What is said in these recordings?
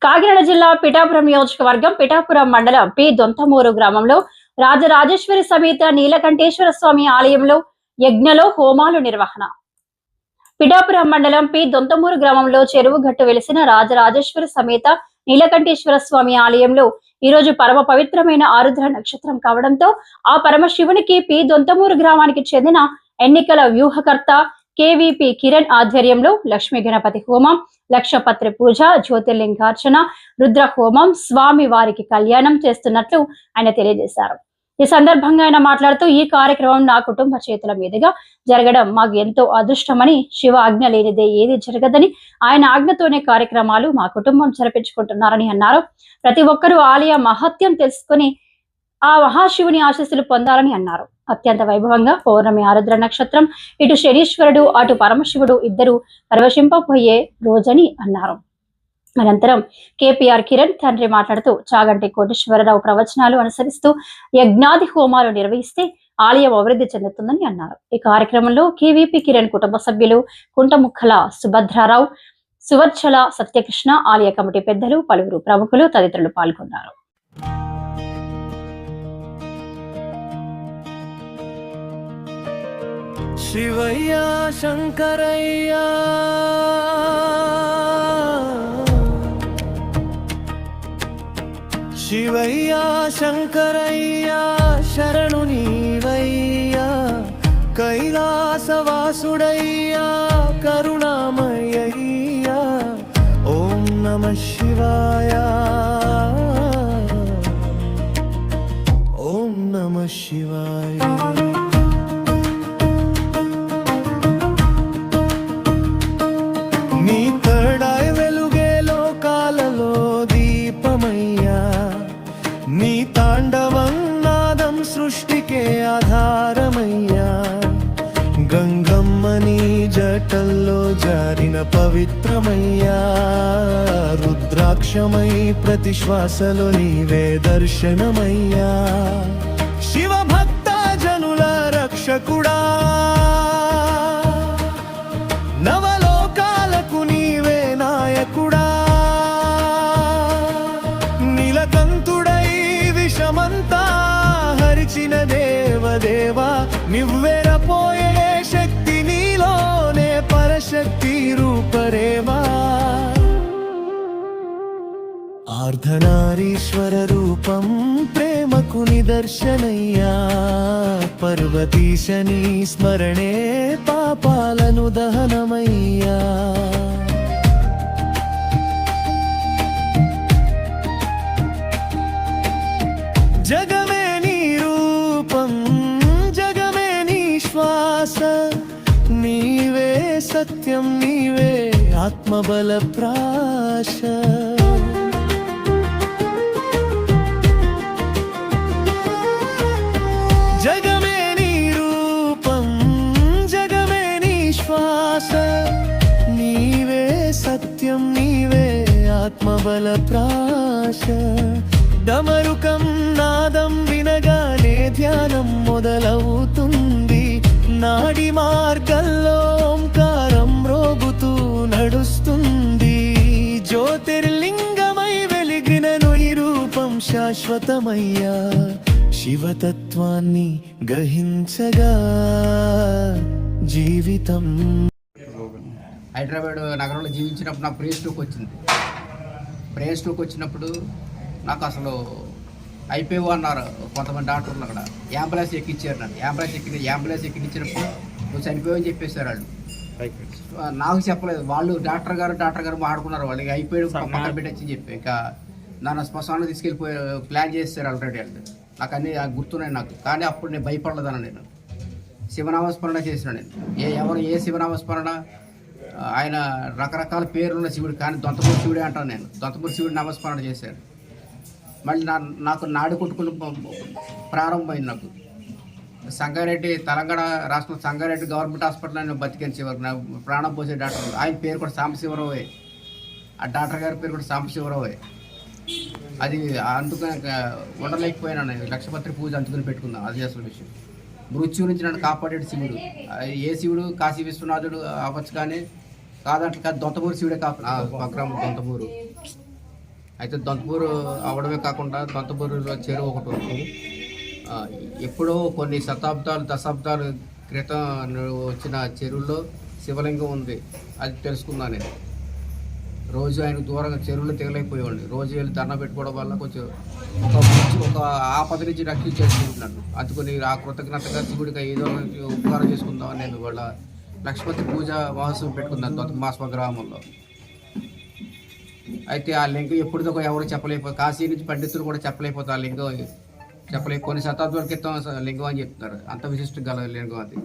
కాకినాడ జిల్లా పిఠాపురం నియోజకవర్గం పిఠాపురం మండలం పి దొంతమూరు గ్రామంలో రాజరాజేశ్వరి సమేత నీలకంఠేశ్వర స్వామి ఆలయంలో యజ్ఞలో హోమాలు నిర్వహణ. పిఠాపురం మండలం పి దొంతమూరు గ్రామంలో చెరువు గట్టు వెలిసిన రాజరాజేశ్వరి సమేత నీలకంఠేశ్వర స్వామి ఆలయంలో ఈ రోజు పరమ పవిత్రమైన ఆరుద్ర నక్షత్రం కావడంతో ఆ పరమశివునికి పి దొంతమూరు గ్రామానికి చెందిన ఎన్నికల వ్యూహకర్త కేవీపీ కిరణ్ ఆధ్వర్యంలో లక్ష్మీ గణపతి హోమం, లక్షపత్రి పూజ, జ్యోతిర్లింగార్చన, రుద్ర హోమం, స్వామి వారికి కళ్యాణం చేస్తున్నట్లు ఆయన తెలియజేశారు. ఈ సందర్భంగా ఆయన మాట్లాడుతూ ఈ కార్యక్రమం నా కుటుంబ చేతుల మీదుగా జరగడం మాకు ఎంతో అదృష్టమని, శివ ఆజ్ఞ లేనిదే ఏది జరగదని, ఆయన ఆజ్ఞతోనే కార్యక్రమాలు మా కుటుంబం జరిపించుకుంటున్నారని అన్నారు. ప్రతి ఒక్కరూ ఆలయ మహత్యం తెలుసుకుని ఆ మహాశివుని ఆశీస్సులు పొందాలని అన్నారు. అత్యంత వైభవంగా పౌర్ణమి ఆరుద్ర నక్షత్రం, ఇటు శనీశ్వరుడు అటు పరమశివుడు ఇద్దరు పరవశింపబోయే రోజని అన్నారు. అనంతరం కేపీఆర్ కిరణ్ తండ్రి మాట్లాడుతూ చాగంటి కోటేశ్వరరావు ప్రవచనాలు అనుసరిస్తూ యజ్ఞాది హోమాలు నిర్వహిస్తే ఆలయం అభివృద్ధి చెందుతుందని అన్నారు. ఈ కార్యక్రమంలో కేవీపీ కిరణ్ కుటుంబ సభ్యులు కుంటముక్కల సుభద్రారావు, సువర్చల సత్యకృష్ణ, ఆలయ కమిటీ పెద్దలు, పలువురు ప్రముఖులు తదితరులు పాల్గొన్నారు. శివయ్య శంకరయ్య శివయ్య శంకరయ్య శరణు నీవయ్య కైలాసవాసుడయ్య కరుణామయ్య ఓం నమః శివాయ ఓం నమః శివాయ. నీ తాండవం నాదం సృష్టికే ఆధారమయ్యా, గంగమ్మని జటల్లో జారిన పవిత్రమయ్యా, రుద్రాక్షమై ప్రతి శ్వాసలో నీవే దర్శనమయ్యా, శివ భక్త జనుల రక్షకుడా, నవలోకాలకు నీవే నాయకుడా, నీలకంఠుడై విషమంతా హరిచిన దేవదేవా, నివ్వెరపోయే శక్తి నీలోనే పరశక్తి రూపరేవా, ఆర్ధనారీశ్వర రూపం ప్రేమకు నిదర్శనయ్యా, పర్వతీశని స్మరణే పాపాలను దహనమయ్యా, జగమే నీ రూపం జగమే నీ శ్వాస, నీవే సత్యం నీవే ఆత్మబల ప్రాశ, జగమే నీ రూపం జగమే నీ శ్వాస, నీవే సత్యం నీవే ఆత్మబల ప్రాశ, డమరుకం నాదం వినగానే ధ్యానం మొదలవుతుంది, నాడి మార్గంలో ఓంకారం రోగుతూ నడుస్తుంది, జ్యోతిర్లింగమై వెలిగినను ఈ రూపం శాశ్వతమయ్యా, శివతత్వాన్ని గ్రహించగా జీవితం. హైదరాబాద్ నగరంలో జీవించినప్పుడు నాకు బ్రెయిన్ స్ట్రోక్ వచ్చినప్పుడు నాకు అసలు అయిపోయావు అన్నారు కొంతమంది డాక్టర్లు. అక్కడ అంబులెన్స్ ఎక్కించారు నన్ను. అంబులెన్స్ ఎక్కించినప్పుడు నువ్వు చనిపోయావని చెప్పేశారు వాళ్ళు. నాకు చెప్పలేదు వాళ్ళు. డాక్టర్ గారు మాట్లాడుకున్నారు. వాళ్ళకి అయిపోయాడు పక్కన పెట్టచ్చని చెప్పి ఇంకా నన్ను శ్మశానం తీసుకెళ్ళిపోయి ప్లాన్ చేస్తారు ఆల్రెడీ వాళ్ళు. నాకు అన్నీ గుర్తున్నాయి నాకు. కానీ అప్పుడు నేను భయపడలేదన్న. నేను శివనామస్మరణ చేసిన. నేను ఏ శివనామస్మరణ, ఆయన రకరకాల పేర్లున్న శివుడు, కానీ దొంతమూరు శివుడే అంటాను నేను. దొంతమూరు శివుడు నామస్మరణ చేశాను. మళ్ళీ నాకు నాడి కొట్టుకుని ప్రారంభమైంది. నాకు సంగారెడ్డి, తెలంగాణ రాష్ట్రం సంగారెడ్డి గవర్నమెంట్ హాస్పిటల్ అని బతికిన చివరికి నాకు ప్రాణం పోసే డాక్టర్. ఆయన పేరు కూడా సాంబశివరావే. ఆ డాక్టర్ గారి పేరు కూడా సాంబశివరావే. అది అందుకని ఉండలేకపోయినాను. లక్షపత్రి పూజ అందుకుని పెట్టుకున్నాను. అది అసలు విషయం. మృత్యు నుంచి నన్ను కాపాడాడు శివుడు. ఏ శివుడు కాశీ విశ్వనాథుడు అవ్వచ్చు, కానీ కాదంటే కాదు, దొంతమూరు శివుడే కాపాడు. పక్కన దొంతమూరు అయితే దొంతపూరు అవడమే కాకుండా దొంతపూరులో చెరువు ఒకటి ఉంది. ఎప్పుడో కొన్ని దశాబ్దాల క్రితం వచ్చిన చెరువులో శివలింగం ఉంది. అది తెలుసుకున్నాను నేను. రోజు ఆయన దూరంగా చెరువులో తెగలేకపోయేవాడిని. రోజు వెళ్ళి దండం పెట్టుకోవడం వల్ల కొంచెం ఒక ఆపద నుంచి రక్షించేసుకుంటున్నాను. అందుకని ఆ కృతజ్ఞతగా శివుడిగా ఏదో ఉపకారం చేసుకుందామని నేను వాళ్ళ లక్ష్మతి పూజ మహోత్సవం పెట్టుకున్నాను దొంతమాస్వ గ్రామంలో. అయితే ఆ లింగం ఎప్పుడుదో ఎవరు చెప్పలేకపోతే, కాశీ నుంచి పండితులు కూడా చెప్పలేకపోతే ఆ లింగం కొన్ని శతాబ్దాల క్రితం లింగం అని చెప్తున్నారు. అంత విశిష్టం గల లింగం అది.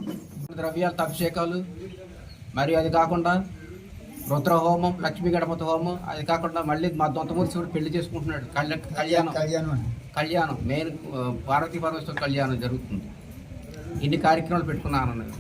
ద్రవ్యాలతో అభిషేకాలు, మరియు అది కాకుండా రుద్ర హోమం, లక్ష్మీ గణపతి హోమం, అది కాకుండా మళ్ళీ మా దొంతమూరి శివుడు పెళ్లి చేసుకుంటున్నాడు. కళ్యాణం మెయిన్ పార్వతీ పరమేశ్వర కళ్యాణం జరుగుతుంది. ఇన్ని కార్యక్రమాలు పెట్టుకున్నాను నేను.